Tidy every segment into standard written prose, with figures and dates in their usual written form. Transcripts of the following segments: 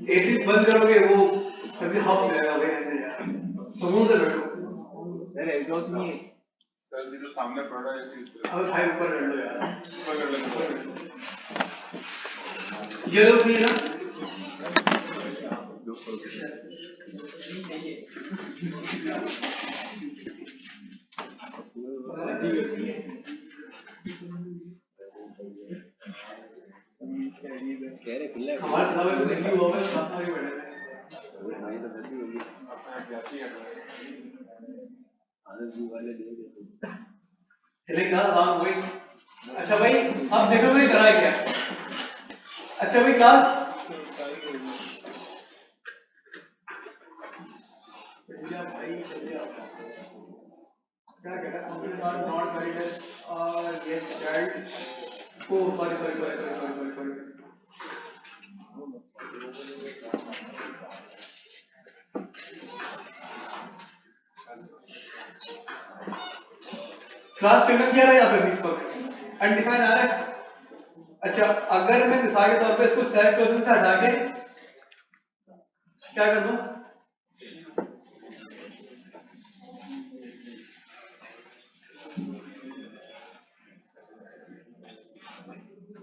AC बंद करोगे वो सभी हाफ हो जाएगा भाई समूह से बैठो अरे एग्जॉस्ट नहीं है सर जी जो सामने पड़ रहा है अब भाई ऊपर कर लो यार ऊपर कर लो ये लोग भी ना हमारे सामने तो नहीं हुआ बस सामने ही बैठे चलेगा राम भाई अच्छा भाई अब देखो मैं करा क्या अच्छा भाई क्लास क्या कह रहा है computer are not validated yes child oh sorry class table क्या है यहाँ पे इस वक्त अनडिफाइंड आ रहा है अच्छा अगर मैं मिसाल के तौर पे इसको सेलेक्ट क्लोजिंग से हटा के क्या कर दूं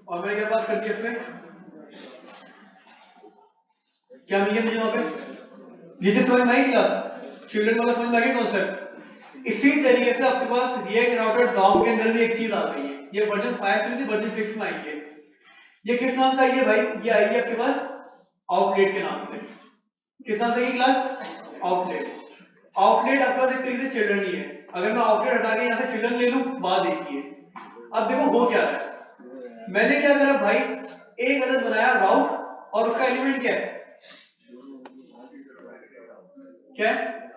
और मैंने क्या बात कर दी इसमें क्या मिल गया मुझे वहां पे ये जो समझ में आई क्लास चिल्ड्रन वाला समझ में आ गया कॉन्सेप्ट इसी तरीके से आपके पास रिएक्ट राउटर डॉम के अंदर भी एक चीज आ गई है ये वर्जन 5 में थी वर्जन 6 में आई है ये किस नाम से आई है भाई ये आई है आपके पास आउटलेट के नाम से किस नाम से आई क्लास आउटलेट आउटलेट आपके पास एक तरीके से चिल्ड्रन ही है अगर मैं आउटलेट हटा के यहाँ से चिल्ड्रन ले लूं बात देखिए अब देखो हो क्या रहा है मैंने क्या करा भाई एक अदद बनाया राउट और उसका एलिमेंट क्या है क्या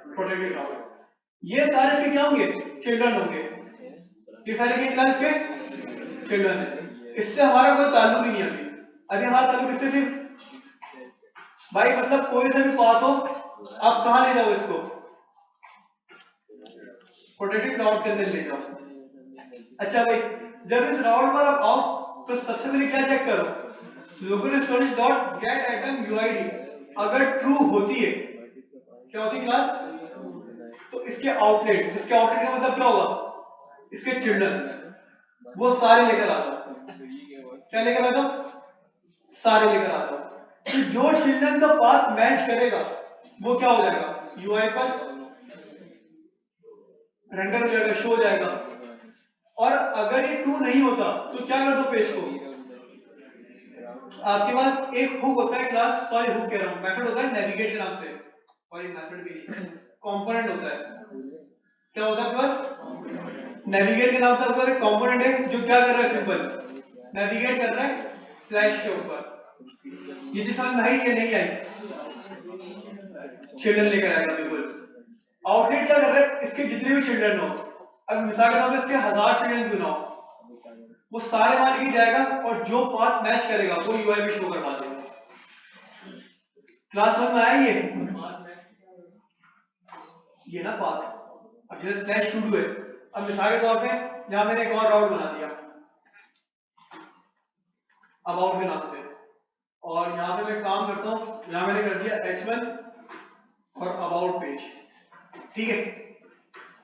प्रोटेक्टेड राउट ये सारे इसके क्या होंगे चिल्ड्रन होंगे ये सारे के क्लास के चिल्ड्रन है इससे हमारा कोई ताल्लुक ही नहीं अभी हमारा ताल्लुक इससे सिर्फ भाई मतलब कोई सा भी पाथ हो आप कहां ले जाओ इसको प्रोटेक्टेड राउट के अंदर ले जाओ अच्छा भाई जब इस राउट पर आप आओ तो सबसे पहले क्या चेक करो local storage dot gate item UID अगर ट्रू होती है क्या होती क्लास तो इसके आउटलेट का मतलब क्या होगा इसके चिल्ड्रन वो सारे लेकर आता क्या लेकर आता सारे लेकर आता तो जो चिल्ड्रन का पाथ मैच करेगा वो क्या हो जाएगा यूआई पर रेंडर हो जाएगा शो हो जाएगा और अगर ये ट्रू नहीं होता तो क्या कर दो पेज को आपके पास एक हुक होता है क्लास सॉरी हुक कह रहा हूं मेथड होता है नेविगेट के नाम से और ये मेथड भी नहीं कंपोनेंट होता है क्या होता है आपके पास नेविगेट के नाम से आपके पास एक कंपोनेंट है जो क्या कर रहा है सिंपल नेविगेट कर रहा है स्लैश के ऊपर ये जो समझ में आई ये नहीं आई चिल्ड्रन लेकर आएगा बिल्कुल आउटलेट क्या कर रहा है इसके जितने भी चिल्ड्रन हो अब मिसाल के तौर पे इसके 1000 चिल्ड्रन क्यों ना हो वो सारे वहां लिखी जाएगा और जो पाथ मैच करेगा वो यूआई में शो करवा देगा क्लास में आया ये ना पाथ अब जैसे स्लैश टू डू है अब मिसाल के तौर पे यहां मैंने एक और राउट बना दिया अबाउट के नाम से और यहां पे मैं काम करता हूं यहां मैंने कर दिया h1 और अबाउट पेज ठीक है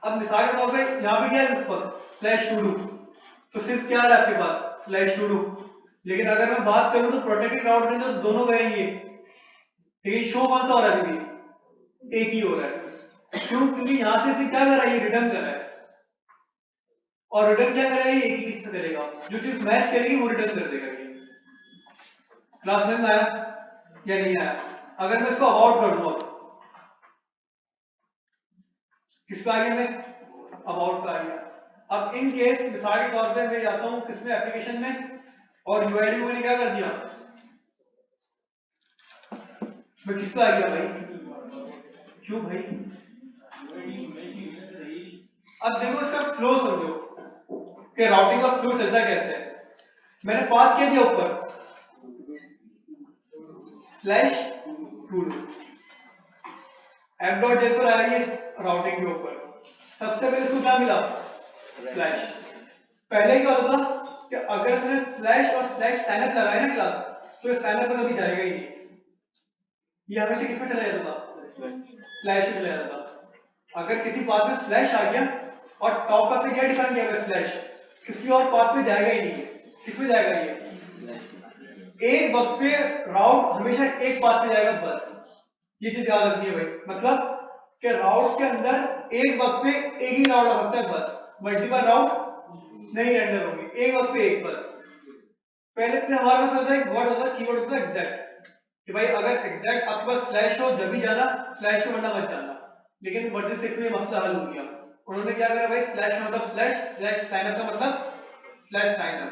अब मिसाल के तौर पे यहां पे क्या है इस पर स्लैश टू डू तो सिर्फ क्या है आपके पास स्लैश टू डू लेकिन अगर मैं बात करूं तो प्रोटेक्टेड राउट में तो दोनों गए ये ठीक है शो कौन सा हो रहा है दीदी एक ही हो रहा है क्यों क्योंकि यहां से क्या कर रहा है ये रिटर्न कर रहा है और रिटर्न क्या करेगा ये एक ही से करेगा जो चीज मैच करेगी वो रिटर्न कर देगा ये क्लास में आया या नहीं आया अगर मैं इसको अबाउट कर दूं किसका आ गया मैं अबाउट का आ गया अब इन केस मिसाल के तौर पे मैं जाता हूं किसमें एप्लीकेशन में और यूआईडी को मैंने क्या कर दिया मैं किसका आ गया भाई क्यों भाई अब देखो इसका फ्लो समझो कि राउटिंग का फ्लो चलता कैसे है मैंने पाथ किया दिया ऊपर स्लैश टू एफ डॉट जेस पर आया ये राउटिंग के ऊपर, सबसे पहले इसको क्या मिला, स्लैश। पहले क्या होता था कि अगर इसने स्लैश और स्लैश साइनअप लगाया ना क्लास, तो ये साइनअप पर कभी जाएगा ही नहीं, ये हमेशा किसमें चला जाता था, स्लैश में चला जाता था। अगर किसी पाथ में स्लैश आ गया और टॉप पर से क्या डिफाइन किया गया स्लैश, किसी और पाथ में जाएगा ही नहीं, किसमें जाएगा ये, एक वक्त पे राउट हमेशा एक पाथ पे जाएगा बस, ये चीज याद रखनी है भाई। मतलब कि राउट के अंदर एक वक्त पे एक ही राउट आ सकता है बस, मल्टीपल राउट नहीं रेंडर होंगे, एक वक्त पे एक बस। पहले तो हमारे पास होता है एक वर्ड होता है, कीवर्ड होता है एग्जैक्ट, कि भाई अगर एग्जैक्ट आपके पास स्लैश हो जब भी जाना, स्लैश को वरना मत जाना। लेकिन वर्जन 6 में ये मसला हल हो गया, उन्होंने क्या करा भाई, स्लैश का मतलब स्लैश, स्लैश साइनअप का मतलब स्लैश साइनअप।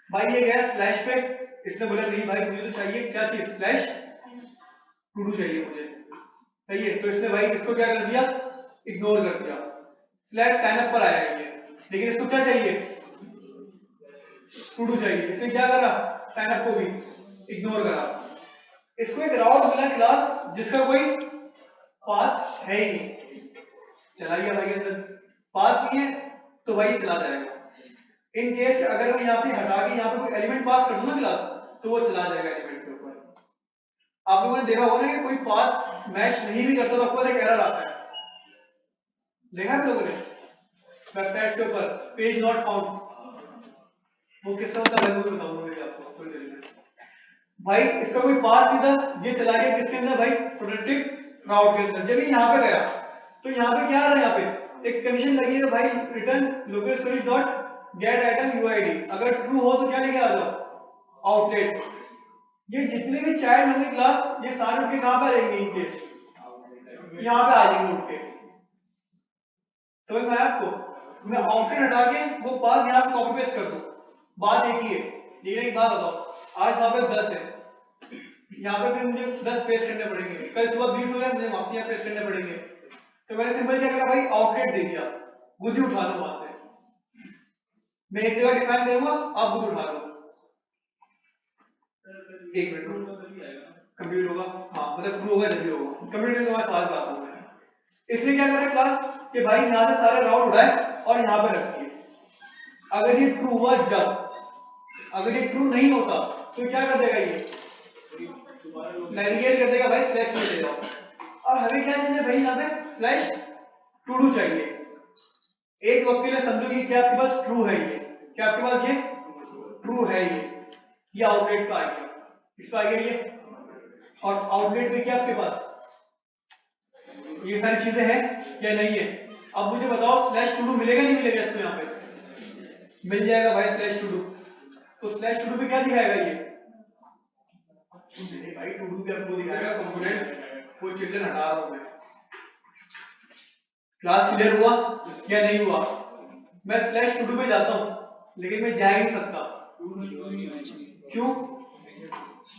भाई ये गया स्लैश पे, इसने बोला नहीं भाई मुझे तो चाहिए क्या चीज, स्लैश टू डू चाहिए मुझे, सही है। तो इसने भाई इसको क्या कर दिया, इग्नोर कर दिया, स्लैश साइनअप पर आया ये, लेकिन इसको क्या चाहिए, टू डू चाहिए, इसने क्या करा, साइनअप को भी इग्नोर करा। इसको एक राउट मिला क्लास जिसका कोई पाथ है ही नहीं, चला गया भाई अंदर, पाथ नहीं है तो भाई चला जाएगा। इन केस अगर मैं यहां से हटा के यहां पे कोई एलिमेंट पास कर दूं ना क्लास, तो वो चला जाएगा एलिमेंट के ऊपर। आप लोगों ने देखा होगा ना कि कोई पाथ मैच नहीं भी करता तो आपको एक एरर आता है, देखा आप लोगों ने वेबसाइट के ऊपर पेज नॉट फाउंड, वो किसका होता है मैं बताऊंगा आपको थोड़ी देर में। भाई इसका कोई पाथ नहीं था, ये चला गया किसके अंदर भाई, प्रोडक्टिव राउट के अंदर। जब ये यहां पे गया तो यहां पे क्या आ रहा है, यहां पे एक कंडीशन लगी है भाई, return local storage dot gate item UID, अगर ट्रू हो तो क्या लेके आ जाओ, आउटलेट। ये जितने भी चाइल्ड होंगे क्लास, ये सारे उनके कहां पर आएंगे, इनके यहां पे आ जाएंगे उनके, समझ में आया आपको। मैं आउटलेट हटा के वो पाथ यहां पे कॉपी पेस्ट कर दूं, बात एक ही है। लेकिन एक बात बताओ, आज वहां पे 10 है, यहाँ पे भी मुझे 10 पेस्ट करने पड़ेंगे, कल सुबह 20 हो गया मुझे वापस यहाँ पेस्ट करने पड़ेंगे। तो मैंने सिंपल क्या करा भाई, आउटलेट दे दिया, बुद्धि उठा लो वहां से, मैं एक जगह डिफाइन करूंगा, आप बुद्धि उठा लो। एक मिनट कंप्लीट होगा, हाँ मतलब ट्रू होगा जब भी होगा, कंप्लीट होने के बाद साथ बात होगा। इसलिए क्या करें क्लास कि भाई यहाँ से सारे राउट उठाए और यहाँ पे रख दिए। अगर ये ट्रू हुआ जब, अगर ये ट्रू नहीं होता तो क्या कर देगा, ये नेविगेट कर देगा भाई, स्लैश में ले जाओ। अब हमें क्या चाहिए भाई, यहाँ पे स्लैश टू डू चाहिए। एक वक्त के लिए समझो कि क्या आपके पास ट्रू है, ये क्या आपके पास ये ट्रू है, ये आउटलेट का आ गया, इसका आ गया ये, और आउटलेट में क्या आपके पास ये सारी चीजें हैं क्या नहीं है। अब मुझे बताओ स्लैश टू डू मिलेगा नहीं मिलेगा, इसको यहाँ पे मिल जाएगा भाई स्लैश टू डू। तो स्लैश टू डू पे क्या दिखाएगा, ये भाई टू डू पे आपको दिखाएगा कंपोनेंट, कोई चिल्ड्रन हटा रहा हूं मैं। क्लास क्लियर हुआ या नहीं हुआ। मैं स्लैश टू डू पे जाता हूं लेकिन मैं जा ही नहीं सकता, क्यों,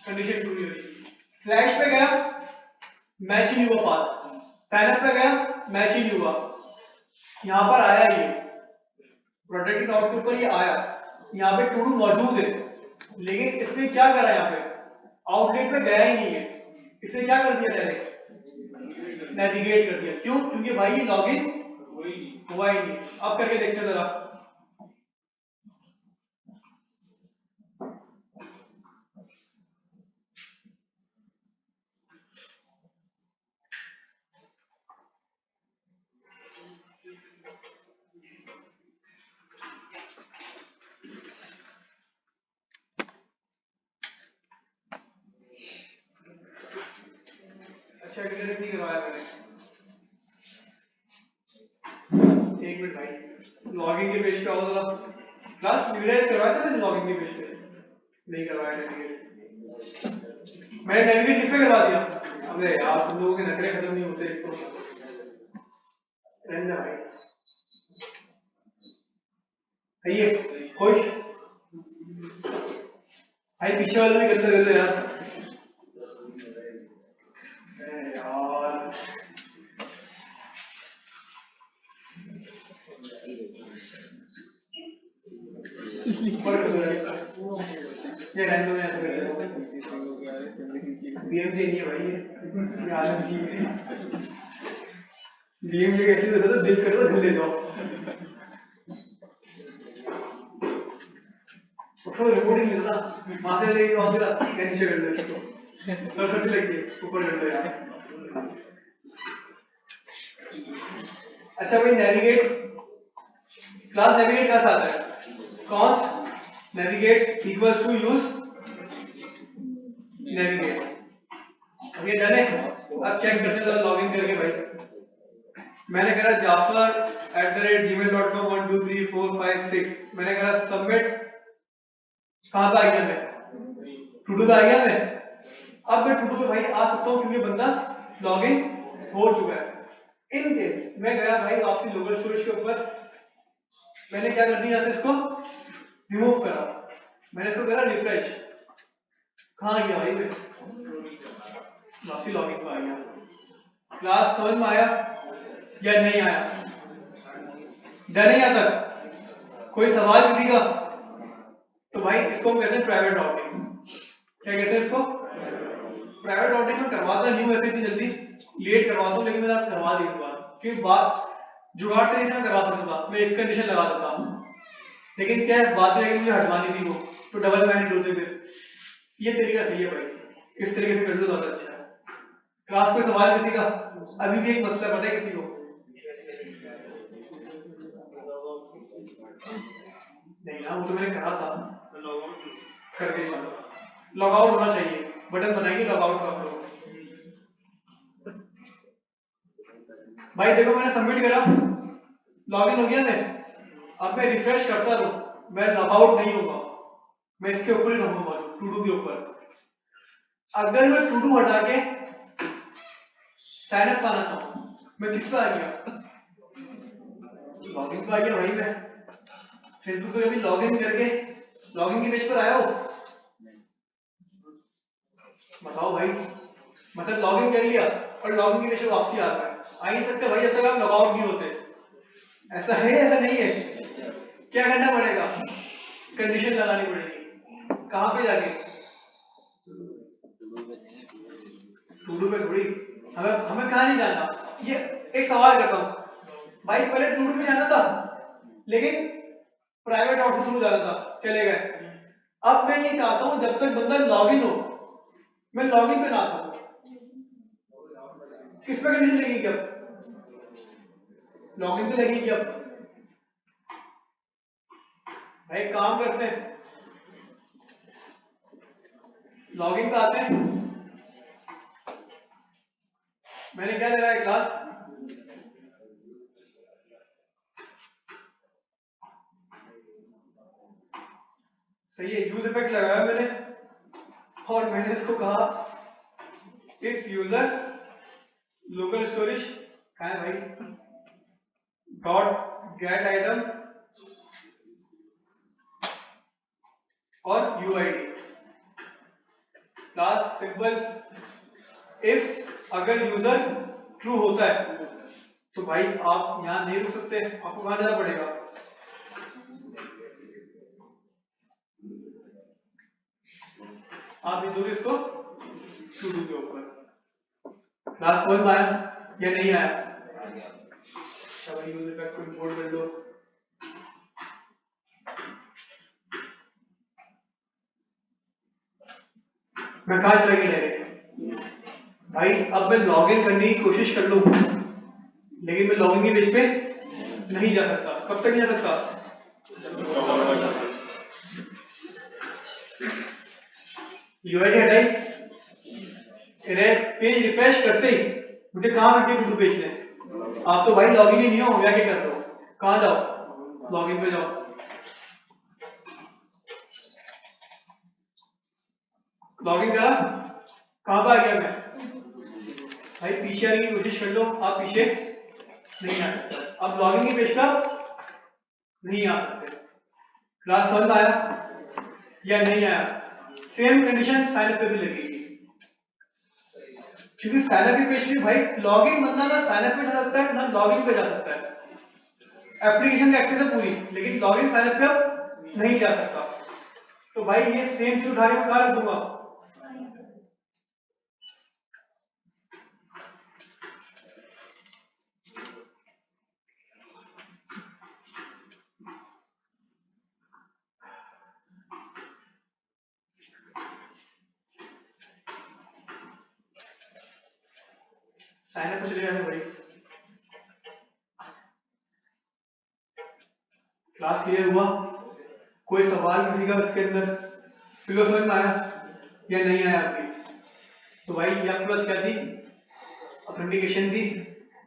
कंडीशन ट्रू नहीं हुई। स्लैश पे गया मैच ही नहीं हुआ पाथ, साइनअप पे गया मैच ही नहीं हुआ, यहां पर आया ये प्रोटेक्टेड आउट के ऊपर ये आया, यहाँ पे टू डू मौजूद है, लेकिन इसने क्या करा, यहाँ पे आउटलेट पे गया ही नहीं है, इसने क्या कर दिया, डायरेक्ट नेविगेट कर दिया। क्यों, क्योंकि भाई ये लॉगिन हुआ ही नहीं। अब करके देखते हैं जरा, अच्छा इंटरनेट नहीं करवाया मैंने, एक मिनट भाई, लॉगिन के पेज पे आओ जरा। क्लास न्यूलाइज करवाया था मैंने लॉगिन के पेज पे, नहीं करवाया नेविगेट, मैंने नेविगेट किस पे करवा दिया। अबे यार तुम लोगों के नखरे खत्म नहीं होते, एक तो रहना भाई, सही है खुश भाई, पीछे वाले भी गंदा कर दो यार, यार ये रैंडम है, बीएमसी नहीं है भाई, ये आलम जी है। टीम ये कैसी होता है, दिल करे तो ले जाओ। उसको रिपोर्टिंग मिलता माथे से एक ऑफिसर क्या नीचे कर दो इसको, कर्सर भी लगी ऊपर कर दो यार। अच्छा भाई नेविगेट, क्लास नेविगेट का साथ है कौन, navigate equals to use navigate. अब ये डन है। अब चेक करते हैं लॉगिन करके भाई। मैंने करा jafar@gmail.com 1 2 3 4 5 6, मैंने करा सबमिट। कहां पे आ गया मैं, टू डू पे आ गया मैं। अब मैं टू डू पे भाई आ सकता हूं क्योंकि बंदा लॉगिन हो चुका है। इन केस मैं गया भाई आपकी लोकल स्टोरेज के ऊपर, मैंने क्या कर दिया, इसको रिमूव करा, मैंने इसको करा रिफ्रेश। कहां गया भाई मैं, वापसी लॉगिन पे आ गया। क्लास समझ में आया या नहीं आया, डर नहीं आता, कोई सवाल किसी का? तो भाई इसको हम कहते हैं प्राइवेट राउटिंग। क्या कहते हैं इसको, प्राइवेट राउटिंग में करवाता नहीं हूं वैसे इतनी जल्दी, लेट करवाता हूं, लेकिन मैंने आप करवा दी बात, क्योंकि बात जुगाड़ से नहीं करवा सकता, मैं एक कंडीशन लगा देता हूं, लेकिन क्या बात है कि मुझे हटवानी थी वो, तो डबल मैनेज होते फिर। ये तरीका सही है भाई, इस तरीके से कर लो ज्यादा अच्छा है। क्लास कोई सवाल किसी का? अभी भी एक मसला पता है किसी को? नहीं ना, वो तो मैंने कहा था करके लॉग आउट होना चाहिए, बटन बनाएंगे लॉग आउट कर दो। भाई देखो मैंने सबमिट करा, लॉगिन हो गया मैं। अब मैं रिफ्रेश करता रहूं, मैं लॉग आउट नहीं होगा, मैं इसके ऊपर ही रहूंगा, टू डू के ऊपर। अगर मैं टू डू हटा के साइन अप पाना चाहूं, मैं किस पे आ गया, लॉगिन पे आ गया भाई। मैं फेसबुक पे अभी लॉगिन करके लॉगिन के पेज पर आया हो, बताओ भाई, मतलब लॉगिन कर लिया और लॉगिन के पेज पे वापसी आ गया, आ ही नहीं सकते भाई जब तक आप लॉग आउट नहीं होते। ऐसा है ऐसा नहीं है, क्या करना पड़ेगा, कंडीशन लगानी पड़ेगी। कहां पे जाके, टू डू पे थोड़ी, हमें हमें कहां नहीं जाना। ये एक सवाल करता हूं भाई, पहले टू डू पे जाना था लेकिन प्राइवेट राउट के थ्रू जाना था, चले गए। अब मैं ये चाहता हूं जब तक बंदा लॉगिन हो, मैं लॉगिन पे ना आ सकूं, किस पे कंडीशन लगेगी, अब लॉगिन पे लगेगी। अब भाई काम करते हैं, लॉगिन पे आते हैं। मैंने क्या लगाया क्लास, सही है, यूज इफेक्ट लगाया मैंने, और मैंने इसको कहा इफ यूजर लोकल स्टोरेज कहां है भाई, डॉट गेट आइटम और यूआईडी क्लास सिंपल। इफ अगर यूजर ट्रू होता है तो भाई आप यहां नहीं रुक सकते, आपको कहां जाना पड़ेगा, आप भेजोगे इसको टू डू के ऊपर। क्लास समझ में आया या नहीं आया? यूज इफेक्ट को इंपोर्ट कर लो। मैं कहां चला गया डायरेक्ट भाई, अब मैं लॉगिन करने की कोशिश कर लूं लेकिन मैं लॉगिन के पेज पे नहीं जा सकता। कब तक नहीं जा सकता, यूआईडी हटाई, पेज रिफ्रेश करते ही मुझे कहां मिलती है, पेज में। आप तो भाई लॉगिन ही नहीं हो, क्या कर रहे हो, कहां जाओ, लॉगिन पे जाओ, लॉगिन करा, कहां पे आ गया मैं भाई, पीछे आने की कोशिश कर लो, आप पीछे नहीं आ सकते, अब लॉगिन की पेज पर नहीं आ सकते। क्लास समझ आया या नहीं आया? सेम कंडीशन साइन अप पे भी लगेगी, क्योंकि साइन अप पेज पे भाई लॉगिन बंदा ना साइन अप पे जा सकता है ना लॉगिन पे जा सकता है, एप्लीकेशन का एक्सेस है पूरी, लेकिन लॉगिन साइन अप पे नहीं जा सकता। तो भाई ये सेम चीज उठा के मैं कहां रख दूंगा, साइन अप चले जाते भाई। क्लास क्लियर हुआ? कोई सवाल किसी का इसके अंदर फिगर समझ में आया या नहीं आया अभी? तो भाई ये प्लस क्या थी? ऑथेंटिकेशन थी,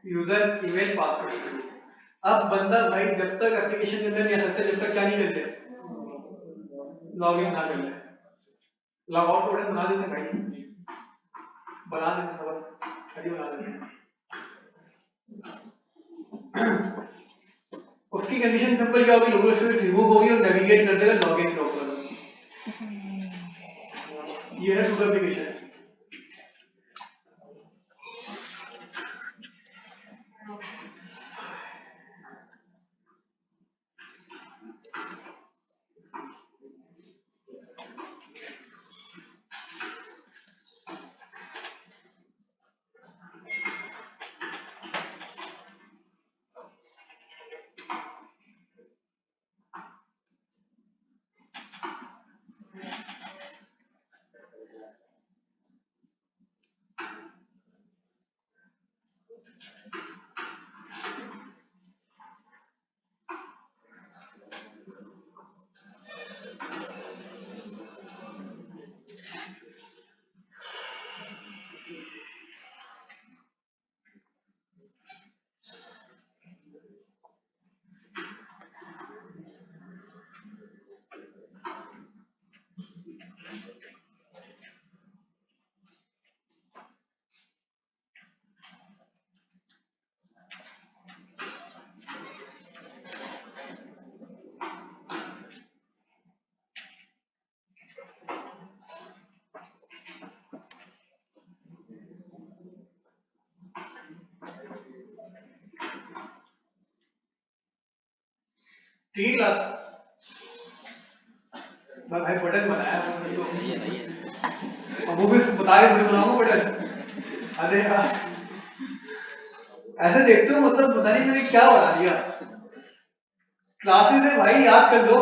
यूजर ईमेल पासवर्ड। अब बंदा भाई जब तक एप्लीकेशन के अंदर नहीं आ सकता, जब तक क्या नहीं कर ले, लॉगिन ना कर ले। लॉग आउट बटन बना देते भाई, बना देते खबर अभी बना देते। उसकी कंडीशन सिंपल क्या होगी? लोकल स्टोरेज रिमूव होगी और नेविगेट कर देगा लॉगिन के ऊपर। ये है टू एप्लीकेशन। ठीक है क्लास? मैं भाई बटन बनाया तो वो भी बता के बनाऊंगा बटन। अरे यार ऐसे देखते हो, मतलब पता नहीं मैंने क्या बना दिया। क्लासेस है भाई, याद कर लो।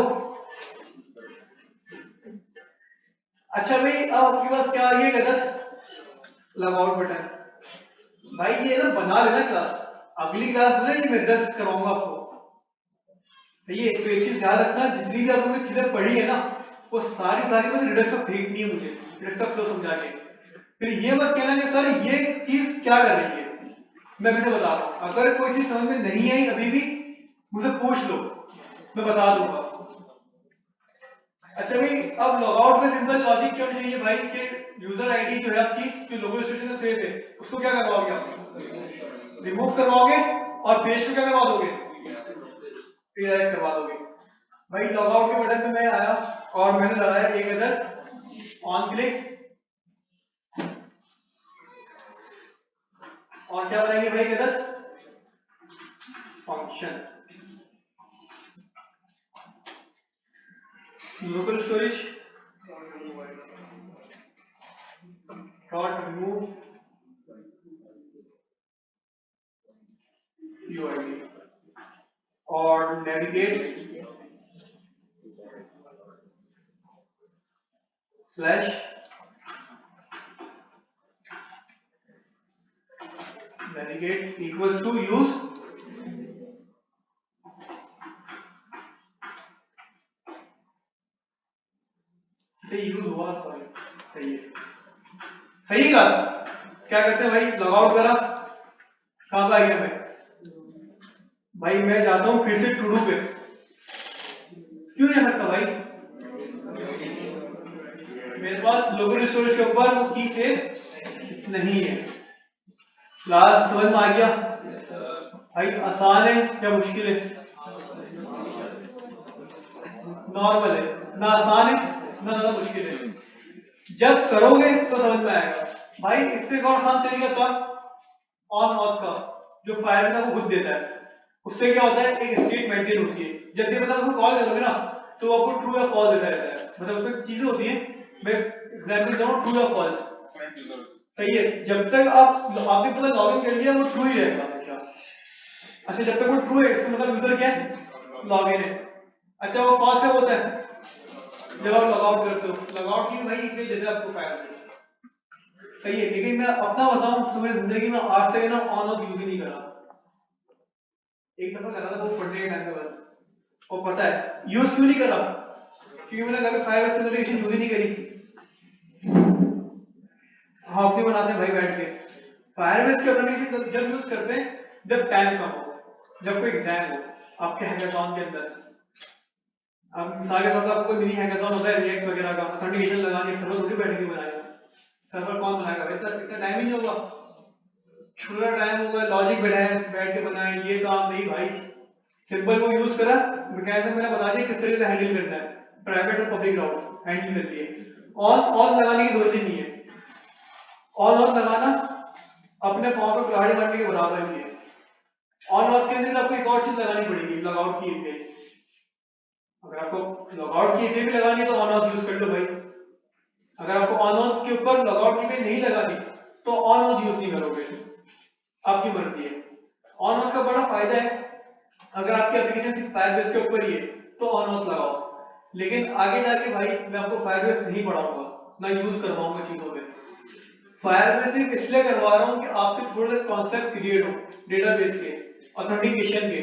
अच्छा भाई अब आपके पास क्या ये गलत लॉगआउट बटन भाई, ये ना बना लेना क्लास। अगली क्लास में ये मैं 10 कराऊंगा आपको। ये तो एक चीज ध्यान रखना, जितनी भी आपने चीजें पढ़ी है ना वो सारी बस रिडक्स ऑफ फेंकनी है मुझे, रिडक्स ऑफ फ्लो समझा के। फिर ये मत कहना कि सर ये चीज क्या कर रही है। मैं वैसे बता रहा हूँ, अगर कोई चीज समझ में नहीं आई अभी भी मुझे पूछ लो, मैं बता दूंगा। अच्छा भाई अब लॉगआउट में सिंपल लॉजिक क्या होना चाहिए भाई कि यूजर आईडी जो है आपकी, जो लोकल स्टेशन में सेव है, उसको क्या करवाओगे आप? रिमूव करवाओगे और पेज को क्या करवा दोगे? रीडायरेक्ट करवा दोगे। भाई लॉगआउट के बटन पे मैं आया और मैंने लगाया एक अदर ऑन क्लिक, और क्या बनाएंगे भाई एक other function local storage dot remove UID और navigate slash navigate equals to use use हुआ, सॉरी सही है, सही क्लास। क्या करते हैं भाई, लॉगआउट करा, कहां पे आ गया मैं भाई? मैं जाता हूं फिर से टू डू पे। क्यों नहीं आ सकता भाई? मेरे पास लोकल स्टोरेज के ऊपर वो की सेव नहीं है। क्लास समझ में आ गया भाई? आसान है या मुश्किल है? नॉर्मल है ना, आसान है ना ज्यादा मुश्किल है। जब करोगे तो समझ में आएगा भाई। इससे कौन आसान तरीका था ऑन ऑफ का, जो फायर का वो खुद देता है। उससे क्या होता है, एक स्टेट मेंटेन होती है। जब भी मतलब उसको कॉल करोगे ना तो वो आपको ट्रू या फॉल्स देता रहता है। मतलब उसमें चीजें होती हैं, मैं एग्जांपल दूं ट्रू या फॉल्स, सही है। जब तक आपने पता लॉगिन कर लिया वो ट्रू ही रहेगा हमेशा। अच्छा जब तक वो ट्रू है इसका मतलब यूजर क्या है, लॉगिन है। अच्छा वो फॉल्स कब होता है? जब आप लॉगआउट करते हो। लॉगआउट की भाई इतने देता है आपको फायर। सही है, लेकिन मैं अपना बताऊं तो मेरी जिंदगी में आज तक ना ऑन ऑफ यूज ही नहीं करा। एक दफा करा था वो पढ़ने के टाइम पे बस, और पता है यूज क्यों नहीं करा, क्योंकि मैंने कभी 5S कंसिडरेशन यूज ही नहीं करी। हाँ अपनी बनाते हैं भाई बैठ के, फायरबेस की एप्लीकेशन जब यूज करते हैं जब टाइम कम हो, जब कोई एग्जाम हो आपके हैकाथॉन के अंदर। अब मिसाल के तौर पर आपको मिनी हैकाथॉन होता है रिएक्ट वगैरह का, ऑथेंटिकेशन लगानी है, सर्वर थोड़ी बैठ के बनाएगा, सर्वर कौन बनाएगा, इतना टाइम ही नहीं होगा, छोटा टाइम होगा, लॉजिक बैठ के बनाए, ये काम नहीं भाई। सिंपल वो यूज करा, मैकेनिज्म मैंने बता दिया किस तरीके से हैंडल करना है, प्राइवेट और पब्लिक राउट हैंडल कर लिए। ऑन लगाने की जरूरत ही नहीं है, ऑन ऑफ लगाना अपने पाँव पर कुल्हाड़ी मारने के बराबर ही है। ऑन ऑफ के अंदर आपको एक और चीज लगानी पड़ेगी, लॉगआउट की पे। अगर आपको लॉगआउट की पे भी लगानी है तो ऑन ऑफ यूज कर लो भाई। अगर आपको ऑन ऑफ के ऊपर लॉगआउट की पे नहीं लगानी तो ऑन ऑफ यूज नहीं करोगे, आपकी मर्जी है। ऑन ऑफ का बड़ा फायदा है, अगर आपकी एप्लीकेशन सिर्फ फायरबेस के ऊपर ही है तो ऑन ऑफ लगाओ, लेकिन आगे जाके भाई मैं आपको फायरबेस नहीं पढ़ाऊंगा, ना यूज करवाऊंगा चीजों में। फायरबेस सिर्फ इसलिए करवा रहा हूं कि आपके थोड़े कॉन्सेप्ट क्रिएट हो डेटाबेस के, ऑथेंटिकेशन के,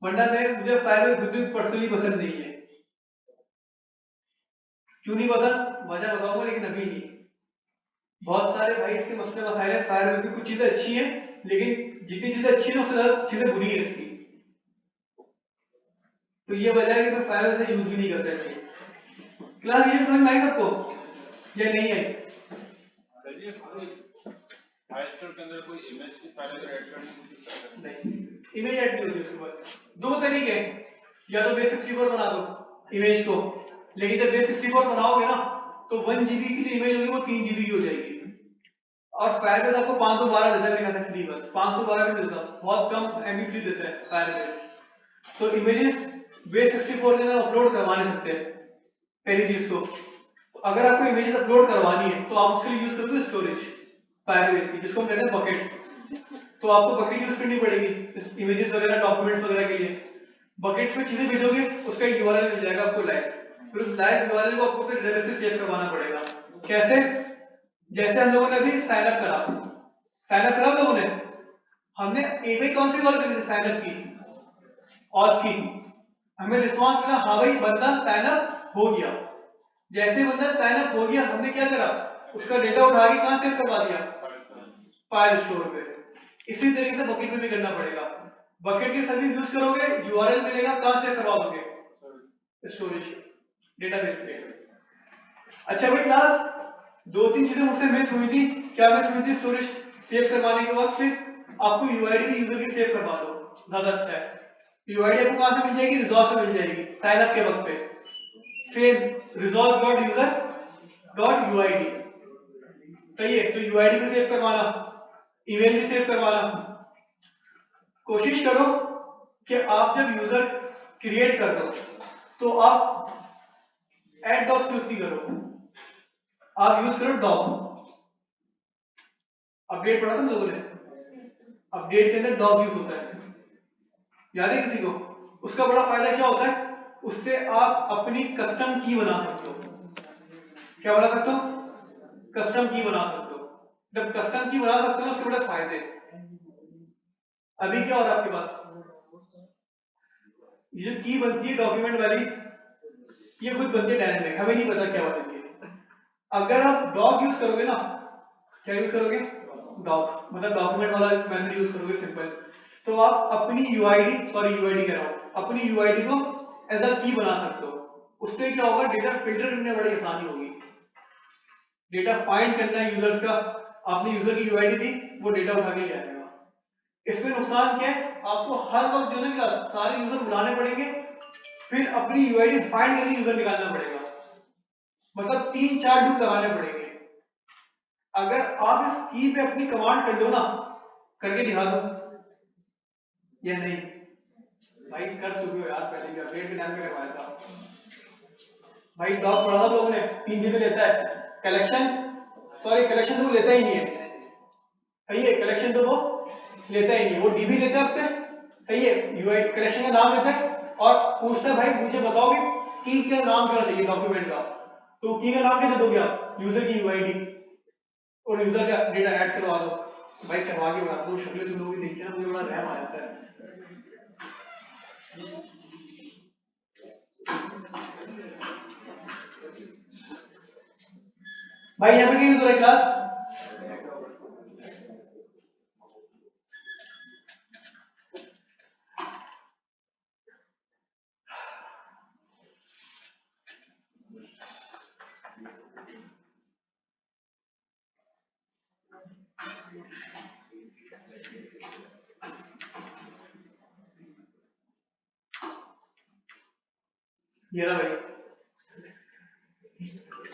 वरना मुझे फायरबेस खुद भी पर्सनली पसंद नहीं है। क्यों नहीं पसंद, वजह बताऊंगा लेकिन अभी नहीं। बहुत सारे भाई इसके मसले मसाइल है, फायरबेस की कुछ चीजें अच्छी हैं, लेकिन जितनी चीजें अच्छी है उससे ज्यादा चीजें बुरी है इसकी, तो ये वजह है कि मैं फायरबेस से यूज भी नहीं करता है। क्लास ये समझ में आई सबको या नहीं आई? सर ये फाइलस्टोर के अंदर कोई इमेज की फाइल ऐड करने की नहीं, इमेज ऐड नहीं होती उसके बाद। दो तरीके हैं, या तो बेस 64 बना दो इमेज को, लेकिन जब बेस 64 बनाओगे ना तो 1 GB की जो इमेज होगी वो 3 GB की हो जाएगी, और फायरबेस आपको 512 देता है मेरे ख्याल से फ्री, बस 512 भी देता, बहुत कम MB फ्री देता है फायरबेस। तो इमेजेस बेस 64 के अंदर अपलोड करवा नहीं सकते पहली चीज तो। अगर आपको इमेजेस अपलोड करवानी है तो आप उसके लिए यूज करोगे स्टोरेज फायरबेस की, जिसको हम कहते हैं बकेट। तो आपको बकेट यूज करनी पड़ेगी इमेजेस वगैरह डॉक्यूमेंट्स वगैरह के लिए। बकेट्स में चीजें भेजोगे उसका एक यूआरएल मिल जाएगा आपको लाइव, फिर उस लाइव यूआरएल को आपको फिर डेटाबेस में सेव करवाना पड़ेगा। कैसे? जैसे हम लोगों ने अभी साइन अप करा हम लोगों ने, हमने ईमेल कौन सी कॉल करी थी, साइन अप की और की, हमें रिस्पांस मिला हाँ भाई बंदा साइन अप हो गया। जैसे बंदा साइन अप हो गया हमने क्या करा, उसका डेटा उठा के कहां सेव करवा दिया, फाइल स्टोर पे। इसी तरीके से बकेट में भी करना पड़ेगा, बकेट की सर्विस यूज करोगे, यूआरएल मिलेगा, कहां सेव करवा दोगे, स्टोरेज डेटाबेस पे। अच्छा भाई क्लास, दो तीन चीजें मुझसे मिस हुई थी, क्या मिस हुई थी, स्टोरेज सेव करवाने के वक्त सिर्फ आपको यूआईडी भी यूजर की सेव करवा दो, ज्यादा अच्छा है। यूआईडी आपको कहां से मिल जाएगी, रिजॉल्व से मिल जाएगी साइन अप के वक्त पे, सेम resolve.user.uid, सही है। तो यूआईडी भी सेव करवाना, ईमेल भी सेव करवाना। कोशिश करो कि आप जब यूजर क्रिएट कर दो तो आप एड डॉक्स यूज नहीं करो, आप यूज करो डॉग। अपडेट पढ़ा था लोगों ने, अपडेट के अंदर डॉग यूज होता है, याद है किसी को? उसका बड़ा फायदा क्या होता है, उससे आप अपनी कस्टम की बना सकते हो। क्या बना सकते हो? कस्टम की बना सकते हो। जब कस्टम की बना सकते हो उसके बड़े फायदे। अभी क्या हो रहा है आपके पास, ये जो की बनती है डॉक्यूमेंट वाली, ये खुद बनती है डायनेमिक, हमें नहीं पता क्या बनेगी। अगर आप डॉग यूज करोगे ना, क्या यूज करोगे, डॉग मतलब डॉक्यूमेंट वाला मेथड यूज करोगे सिंपल, तो आप अपनी यूआईडी कह रहा हूं, अपनी यूआईडी को एज अ की बना सकते हो। उससे क्या होगा, डेटा फिल्टर करने में बड़ी आसानी होगी, डेटा फाइंड करना है यूजर्स का, आपने यूजर की यूआईडी दी वो डेटा उठा के ले आएगा। इसमें नुकसान क्या है, आपको हर वक्त जो है सारे यूजर बुलाने पड़ेंगे, फिर अपनी यूआईडी फाइंड करके यूजर निकालना पड़ेगा, मतलब 3-4 लूप लगाने पड़ेंगे। अगर आप इस की पे अपनी कमांड कर लो ना, करके दिखा दो या नहीं, भाई कर चुके हो यार, पहले भी अपडेट के टाइम में करवाया था भाई। डॉग पढ़ा था लोगों ने, 3 चीजें लेता है, कलेक्शन, कलेक्शन तो वो लेता ही नहीं है, सही है, कलेक्शन तो वो लेता ही नहीं, वो डीबी लेता है उससे, सही है, यूआई कलेक्शन का नाम लेता है और पूछता है भाई मुझे बताओगे की का नाम क्या चाहिए डॉक्यूमेंट का, तो की का नाम क्या दे दोगे आप, यूजर की यूआईडी, और यूजर का डेटा ऐड करवा दो। भाई करवा के बता दो, शक्लें तुम लोग भी देखिए ना, मुझे बड़ा रहम आ जाता है। भाई यहाँ पे क्या यूज हो रहा है क्लास? ये रहा भाई,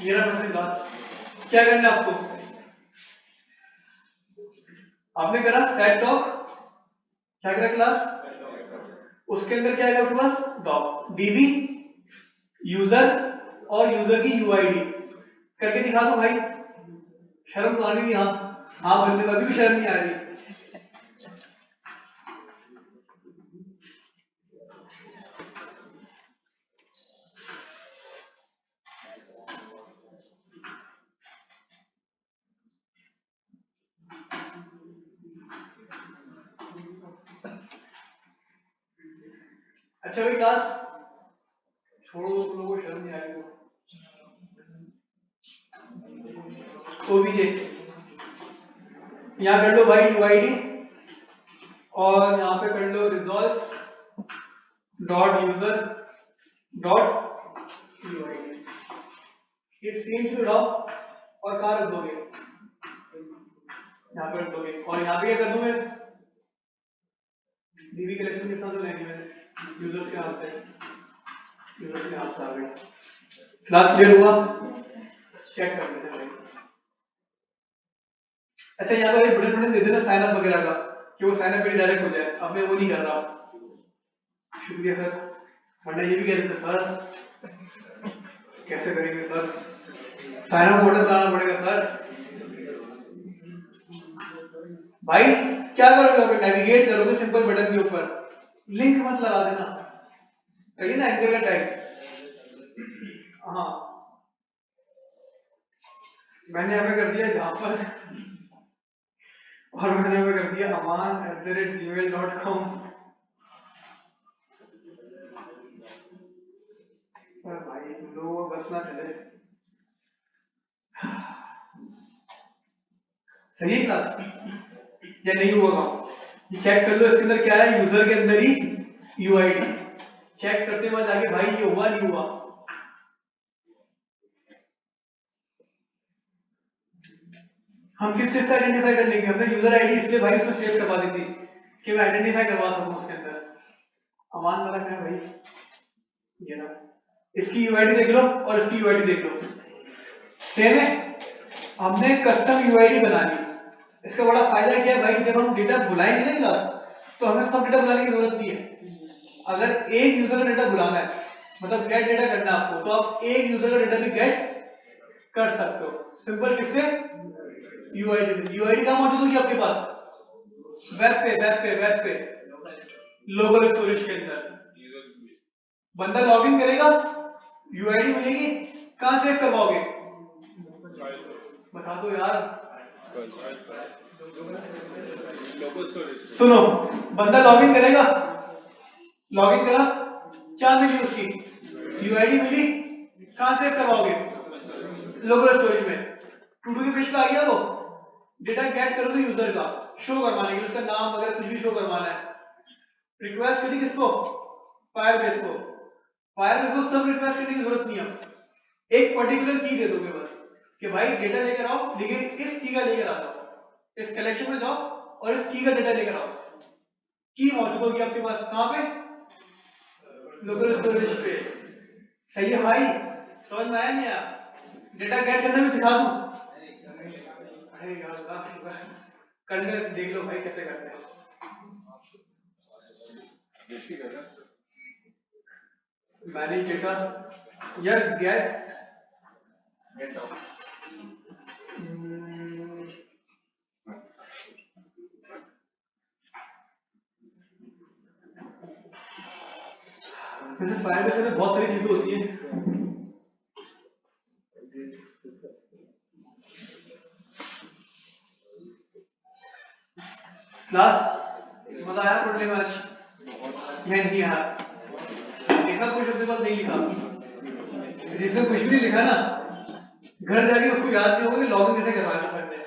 ये रहा अपनी क्लास। क्या करना है आपको? आपने करा सेट डॉक, क्या करा क्लास? उसके अंदर क्या है आपके पास? डॉक डीबी यूजर्स और यूजर की यूआईडी करके दिखा दो भाई। शर्म तो आ रही है हाँ, हाँ बंदे को अभी भी शर्म नहीं आ रही। अच्छा भाई क्लास छोड़ो, तुम लोगों को शर्म नहीं आ रही तो ओबीजे यहाँ कर लो भाई यूआईडी, और यहाँ पे कर लो resolve dot user dot UID. ये सेम से उठाओ और कहाँ रख दोगे? यहाँ पे रख दोगे। और यहाँ पे क्या कर दूं मैं? डीबी कलेक्शन कितना तो लेंगे मैंने यूजर्स के हाथ से, यूजर्स के हाथ से आ गए। क्लास क्लियर हुआ? चेक कर लेते हैं भाई। अच्छा यहाँ पर एक बटन दे देना साइन अप वगैरह का, कि वो साइन अप पे डायरेक्ट हो जाए। अब मैं वो नहीं कर रहा। शुक्रिया सर, वरना ये भी कह देते सर कैसे करेंगे सर, साइन अप बटन लगाना पड़ेगा सर। भाई क्या करोगे? अगर नेविगेट करोगे सिंपल बटन के ऊपर, लिंक मत लगा देना, सही है ना? एंकर का टाइप। हाँ मैंने यहाँ पे कर दिया जहां पर, और मैंने यहाँ पे कर दिया aman@gmail.com। भाई तुम लोगों को बस ना चले। सही है क्लास या नहीं हुआ काम? ये चेक कर लो, इसके अंदर क्या है? यूजर के अंदर ही यूआईडी। चेक करते वक्त आगे भाई ये हुआ नहीं हुआ। हम किस चीज से आइडेंटिफाई कर लेंगे? हमने यूजर आईडी इसलिए भाई उसमें सेव करवा दी थी कि मैं आइडेंटिफाई करवा सकूं उसके अंदर। अमान वाला क्या है भाई? ये ना, इसकी यूआईडी देख लो और इसकी यूआईडी देख लो, सेम है। हमने कस्टम यूआईडी बना ली। इसका बड़ा फायदा क्या है भाई? जब हम डेटा बुलाएंगे ना क्लास, तो हमें सब डेटा बुलाने की जरूरत नहीं है। अगर एक यूजर का डेटा बुलाना है, मतलब गेट डेटा करना है आपको, तो आप एक यूजर का डेटा भी गेट कर सकते हो। सिंपल किससे? यूआईडी। यूआईडी कहाँ मौजूद होगी आपके पास? वेब पे लोकल स्टोरेज के अंदर। बंदा लॉगिन करेगा, यूआईडी मिलेगी, कहाँ सेव करवाओगे? बता दो यार। सुनो, बंदा लॉगिन करेगा, लॉगिन करा, क्या मिली उसकी? यूआईडी मिली, कहाँ सेव करवाओगे? लोकल स्टोरेज में। टू डू के पेज पे आ गया वो, डेटा गेट करोगे यूजर का, शो करवाने के लिए, उसका नाम वगैरह कुछ भी शो करवाना है। रिक्वेस्ट करी किसको? फायरबेस को। फायरबेस को सब रिक्वेस्ट करने की जरूरत नहीं है, एक पर्टिकुलर की दे दोगे बस कि भाई डेटा लेकर आओ, लेकिन इस की का लेकर आ जाओ। इस कलेक्शन में जाओ और इस की का डेटा लेकर आओ। की मौजूद होगी आपके पास कहां पे? लोकल स्टोरेज पे। सही है भाई? समझ में आया नहीं आया? डेटा गेट करना भी सिखा दूं? अरे यार करने देख लो भाई कैसे करते हैं। मैनेज डेटा यार, गेट जैसे फायरबेस में बहुत सारी चीजें होती हैं। क्लास मजा आया पढ़ने में आज या नहीं यार? देखा कुछ अपने पास नहीं लिखा, जिसने कुछ भी नहीं लिखा ना घर जाके उसको याद नहीं होगा कि लॉगिन कैसे करवाया था सर ने।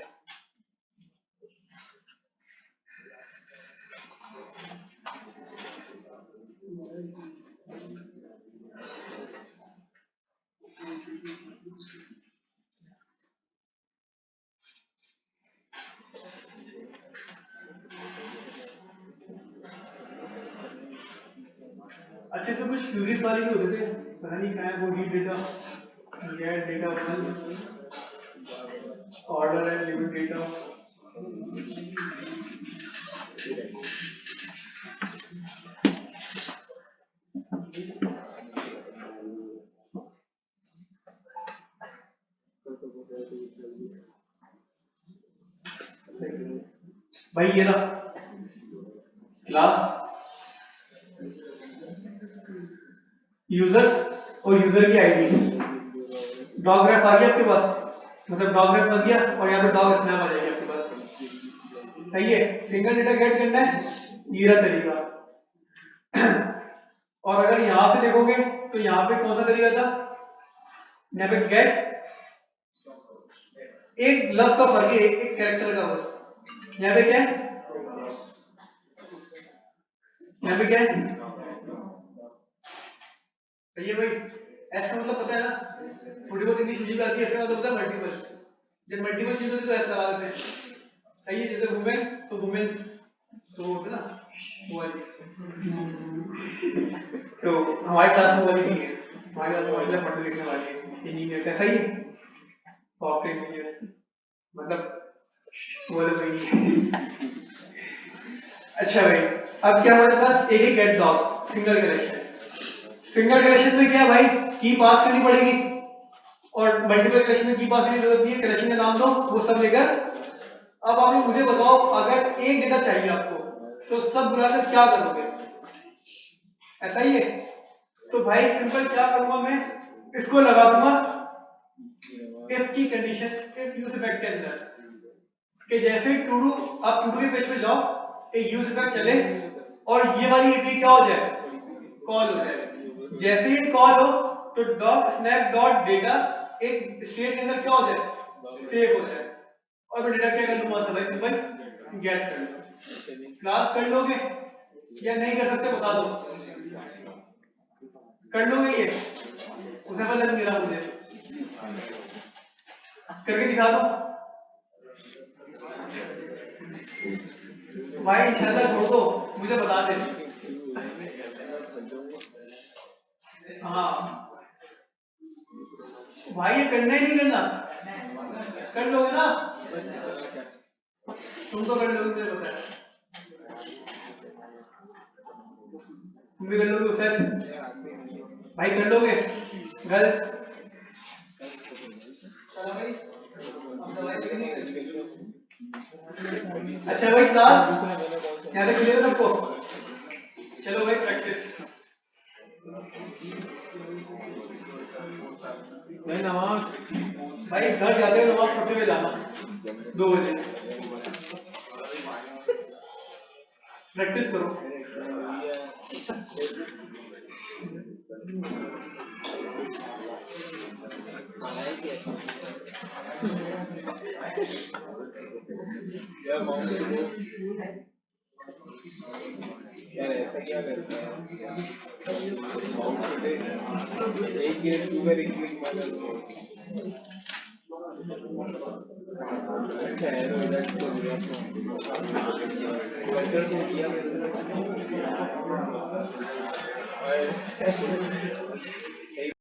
अच्छे से कुछ क्यूरीज वाले भी होते थे, पता नहीं क्या है वो, read data, gate data, order and limit data. भाई ये ना क्लास यूजर्स और यूजर की आईडी, डॉग रेफ आ गया आपके पास, मतलब डॉग रेफ बन गया और यहाँ पे डॉग स्नैप आ जाएगी आपके पास, सही है। सिंगल डेटा गेट करना है, ये रहा तरीका। और अगर यहां से देखोगे तो यहाँ पे कौन सा तरीका था, यहाँ पे गेट, एक लफ्ज का फर्क है, एक कैरेक्टर का बस। यहाँ पे क्या है, यहाँ पे क्या है, सही है भाई। एस का मतलब पता है ना, थोड़ी बहुत इंग्लिश मुझे भी आती है, इसका मतलब होता है मल्टीपल। जब मल्टीपल चीज होती है तो ऐसा लगा देते हैं, सही है। जैसे वुमेन तो वुमेन तो होता है ना वो वाली। तो हमारी क्लास में वाली नहीं है, हमारी क्लास में वाली पढ़ने लिखने वाली है, इंजीनियर का, सही है, सॉफ्टवेयर इंजीनियर, मतलब वो वाले कोई नहीं है। अच्छा भाई, अब क्या हमारे पास एक ही get doc, single collection. Single collection में क्या भाई, की पास करनी पड़ेगी, और मल्टीपल कलेक्शन में की पास करने की जरूरत नहीं है, कलेक्शन का नाम दो वो सब लेकर। अब आप लोग मुझे बताओ, अगर एक डेटा चाहिए आपको तो सब बुलाकर क्या करोगे, ऐसा ही है। तो भाई सिंपल क्या करूंगा मैं, इसको लगा दूंगा इफ की कंडीशन, इफ यूज इफेक्ट के अंदर, कि जैसे टू डू, आप टू डू के पेज पे जाओ, एक यूज इफेक्ट चले और ये वाली एपी क्या हो जाए, कॉल हो जाए। जैसे ही कॉल हो तो डॉट स्नैप डॉट डेटा एक स्टेट के अंदर क्या हो जाए, सेव हो जाए, और मैं डेटा क्या कर लूंगा, भाई सिंपल गेट कर लूंगा। क्लास कर लोगे या नहीं कर सकते बता दो, कर लोगे ये, उसे पता नहीं रहा मुझे, करके दिखा दो भाई, इंशाल्लाह छोड़ दो, मुझे बता दे। हाँ भाई ये करना ही नहीं करना, कर लोगे ना, तुम तो कर लोगे, मुझे पता है, तुम भी कर लोगे उसे भाई, कर लोगे गर्ल्स। अच्छा भाई क्लास यहाँ से क्लियर है सबको, चलो भाई प्रैक्टिस। नहीं नमाज भाई घर जाते हो नमाज पढ़ते हुए जाना 2 बजे, प्रैक्टिस करो। यार ऐसा क्या करता है, एक गेट टू बार एक क्लिक मार दो। अच्छा है तो इधर तो वैसे तो किया